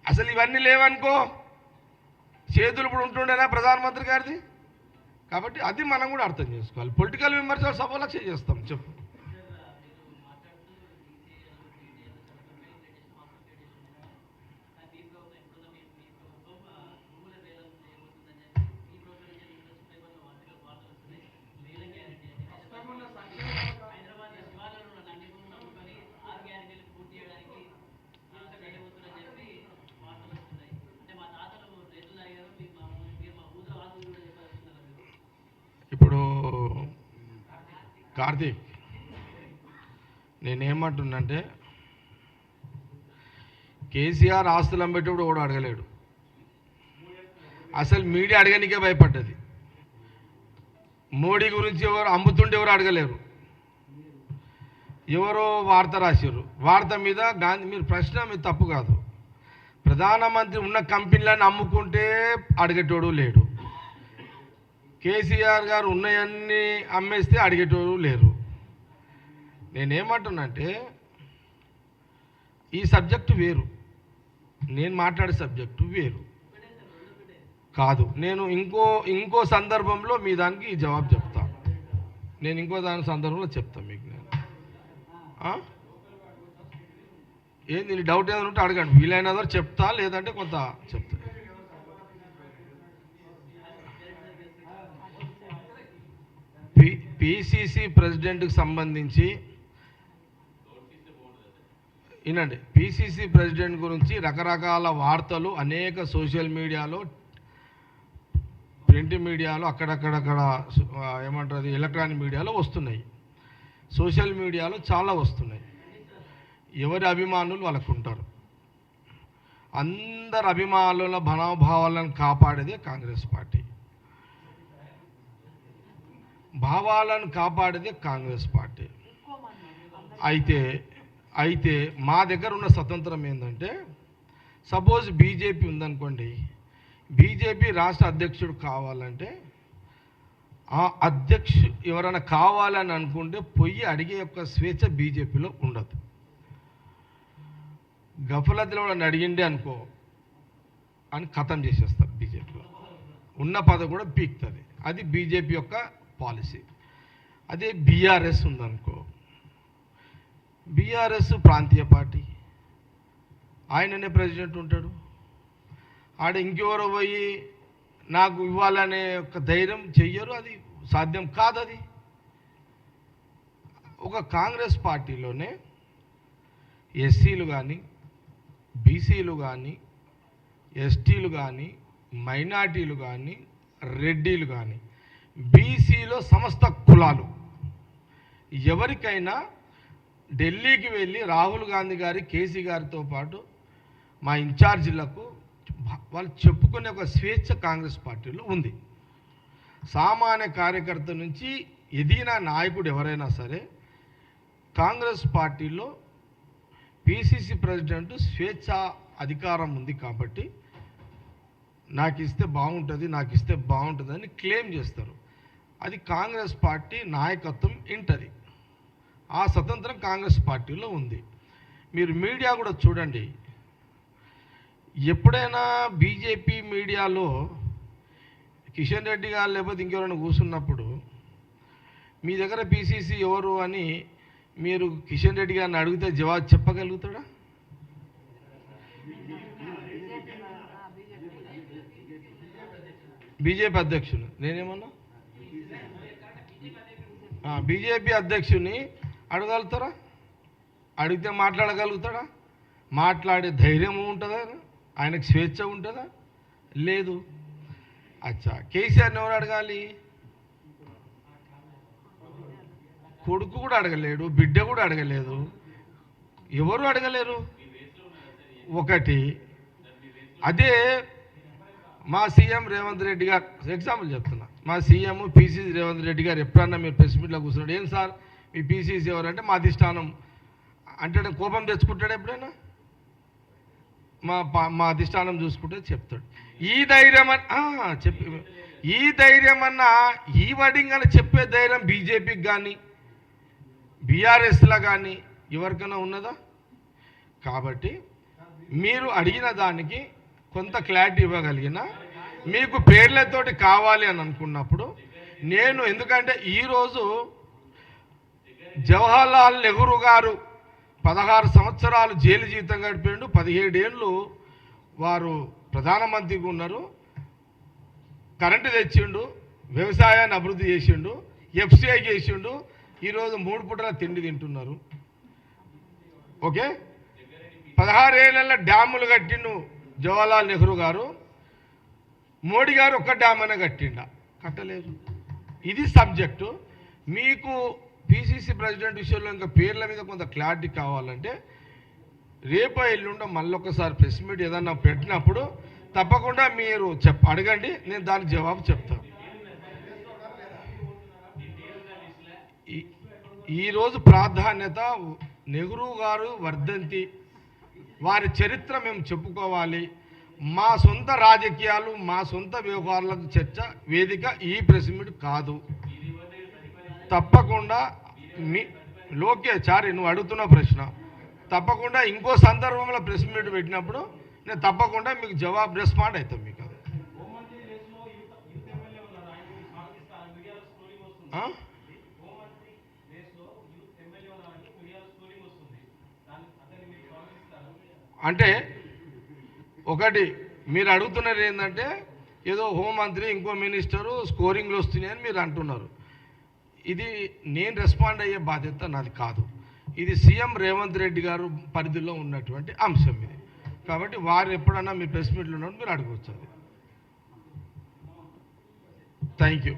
అసలు ఇవన్నీ లేవనుకో చేతులు ఇప్పుడు ఉంటుండేనా ప్రధానమంత్రి గారిది. కాబట్టి అది మనం కూడా అర్థం చేసుకోవాలి. పొలిటికల్ విమర్శలు సభలక్ష చేస్తాం. చెప్పు. ఇప్పుడు కార్తీక్, నేనేమంటున్నంటే కేసీఆర్ ఆస్తులు అమ్మేటప్పుడు కూడా అడగలేడు. అసలు మీడియా అడగనికే భయపడ్డది. మోడీ గురించి ఎవరు అమ్ముతుంటే ఎవరు అడగలేరు. ఎవరో వార్త రాశారు. వార్త మీద గాంధీ మీరు ప్రశ్న మీరు తప్పు కాదు. ప్రధానమంత్రి ఉన్న కంపెనీలను అమ్ముకుంటే అడిగేటోడు లేడు. కేసీఆర్ గారు ఉన్నాయన్నీ అమ్మేస్తే అడిగేటోడు లేరు. నేనేమంటున్నంటే ఈ సబ్జెక్టు వేరు, నేను మాట్లాడే సబ్జెక్టు వేరు కాదు. నేను ఇంకో సందర్భంలో మీ దానికి జవాబు చెప్తాను. నేను ఇంకో దాని సందర్భంలో చెప్తాను మీకు. నేను ఏంది నీ డౌట్ ఏదైనా ఉంటే అడగండి. వీలైనదో చెప్తా, లేదంటే కొంత చెప్తా. పిసిసి ప్రెసిడెంట్కి సంబంధించి వినండి. పిసిసి ప్రెసిడెంట్ గురించి రకరకాల వార్తలు అనేక సోషల్ మీడియాలో, ప్రింట్ మీడియాలో, అక్కడక్కడక్కడ ఏమంటారు ఎలక్ట్రానిక్ మీడియాలో వస్తున్నాయి. సోషల్ మీడియాలో చాలా వస్తున్నాయి. ఎవరి అభిమానులు వాళ్ళకు ఉంటారు. అందరి అభిమానుల మనోభావాలను కాపాడేదే కాంగ్రెస్ పార్టీ. భావాలను కాపాడేదే కాంగ్రెస్ పార్టీ. అయితే మా దగ్గర ఉన్న స్వతంత్రం ఏంటంటే, సపోజ్ బీజేపీ ఉందనుకోండి, బీజేపీ రాష్ట్ర అధ్యక్షుడు కావాలంటే ఆ అధ్యక్షుడు ఎవరైనా కావాలని అనుకుంటే పొయ్యి అడిగే యొక్క స్వేచ్ఛ బీజేపీలో ఉండదు. గఫలతిలో వాళ్ళని అడిగిండే అనుకో అని ఖతం చేసేస్తారు. బీజేపీలో ఉన్న పదవి కూడా పీక్తుంది. అది బీజేపీ యొక్క పాలసీ. అదే బీఆర్ఎస్ ఉందనుకో, బీఆర్ఎస్ ప్రాంతీయ పార్టీ, ఆయననే ప్రెసిడెంట్ ఉంటాడు. ఆడ ఇంకెవరో పోయి నాకు ఇవ్వాలనే ఒక ధైర్యం చెయ్యరు. అది సాధ్యం కాదు. అది ఒక కాంగ్రెస్ పార్టీలోనే ఎస్సీలు కానీ, బీసీలు కానీ, ఎస్టీలు కానీ, మైనార్టీలు కానీ, రెడ్డిలు కానీ, బీసీలో సమస్త కులాలు ఎవరికైనా ఢిల్లీకి వెళ్ళి రాహుల్ గాంధీ గారి, కేసీ గారితో పాటు మా ఇన్ఛార్జీలకు వాళ్ళు చెప్పుకునే ఒక స్వేచ్ఛ కాంగ్రెస్ పార్టీలో ఉంది. సామాన్య కార్యకర్త నుంచి ఎదిగిన నాయకుడు ఎవరైనా సరే కాంగ్రెస్ పార్టీలో పిసిసి ప్రెసిడెంట్ స్వేచ్ఛ అధికారం ఉంది. కాబట్టి నాకు ఇస్తే బాగుంటుంది అని క్లెయిమ్ చేస్తారు. అది కాంగ్రెస్ పార్టీ నాయకత్వం ఇంటది. ఆ స్వతంత్రం కాంగ్రెస్ పార్టీలో ఉంది. మీరు మీడియా కూడా చూడండి. ఎప్పుడైనా బీజేపీ మీడియాలో కిషన్ రెడ్డి గారు లేకపోతే ఇంకెవరైనా కూర్చున్నప్పుడు మీ దగ్గర పిసిసి ఎవరు అని మీరు కిషన్ రెడ్డి గారిని అడిగితే జవాబు చెప్పగలుగుతాడా? బీజేపీ అధ్యక్షుడు నేనేమన్నా బీజేపీ అధ్యక్షుని అడగలుగుతారా? అడిగితే మాట్లాడగలుగుతాడా? మాట్లాడే ధైర్యం ఉంటుందా? ఆయనకు స్వేచ్ఛ ఉంటుందా? లేదు. అచ్చా, కేసీఆర్ని ఎవరు అడగాలి? కొడుకు కూడా అడగలేడు, బిడ్డ కూడా అడగలేదు, ఎవరు అడగలేరు. ఒకటి అదే మా సీఎం రేవంత్ రెడ్డి గారు, ఎగ్జాంపుల్ చెప్తున్నా, మా సీఎం పిసిసి రేవంత్ రెడ్డి గారు ఎప్పుడన్నా మీరు ప్రెస్ మీట్లో కూర్చున్నాడు, ఏం సార్ మీ పిసిసి ఎవరంటే మా అధిష్టానం అంటే కోపం తెచ్చుకుంటాడు ఎప్పుడైనా? మా అధిష్టానం చూసుకుంటే చెప్తాడు. ఈ ధైర్యం అన్నా ఈ వర్డింగ్ అని చెప్పే ధైర్యం బీజేపీకి కానీ బీఆర్ఎస్లా కానీ ఎవరికైనా ఉన్నదా? కాబట్టి మీరు అడిగిన దానికి కొంత క్లారిటీ ఇవ్వగలిగిన, మీకు పేర్లతోటి కావాలి అని అనుకున్నప్పుడు నేను, ఎందుకంటే ఈరోజు జవహర్లాల్ నెహ్రూ గారు 16 సంవత్సరాలు జైలు జీవితం గడిపాడు, 17 ఏళ్ళు వారు ప్రధానమంత్రిగా ఉన్నారు, కరెంటు తెచ్చిండు, వ్యవసాయాన్ని అభివృద్ధి చేసిండు, ఎఫ్సిఐ చేసిండు, ఈరోజు 3 పూటల తిండి తింటున్నారు. ఓకే, 16 ఏళ్ళ డ్యాములు కట్టిండు జవహర్లాల్ నెహ్రూ గారు. మోడీ గారు ఒక్క డ్యామ్ అయినా కట్టలేదు. ఇది సబ్జెక్టు. మీకు పిసిసి ప్రెసిడెంట్ విషయంలో ఇంకా పేర్ల మీద కొంత క్లారిటీ కావాలంటే రేపు ఎల్లుండో మళ్ళొకసారి ప్రెస్ మీట్ ఏదన్నా పెట్టినప్పుడు తప్పకుండా మీరు అడగండి, నేను దానికి జవాబు చెప్తాను. ఈరోజు ప్రాధాన్యత నెహ్రూ గారు వర్ధంతి, వారి చరిత్ర మేము చెప్పుకోవాలి. మా సొంత రాజకీయాలు, మా సొంత వ్యవహారాలకు చర్చ వేదిక ఈ ప్రెస్ మీట్ కాదు. తప్పకుండా చారి నువ్వు అడుగుతున్న ప్రశ్న తప్పకుండా ఇంకో సందర్భంలో ప్రెస్ మీట్ పెట్టినప్పుడు నేను తప్పకుండా మీకు జవాబు రెస్పాండ్ అవుతాం. మీకు అంటే ఒకటి మీరు అడుగుతున్నది ఏంటంటే ఏదో హోంమంత్రి ఇంకో మినిస్టరు స్కోరింగ్లు వస్తున్నాయని మీరు అంటున్నారు. ఇది నేను రెస్పాండ్ అయ్యే బాధ్యత నాది కాదు. ఇది సీఎం రేవంత్ రెడ్డి గారు పరిధిలో ఉన్నటువంటి అంశం ఇది. కాబట్టి వారు ఎప్పుడన్నా మీ ప్రెస్ మీట్లు ఉన్నప్పుడు మీరు అడగవచ్చు. Thank you.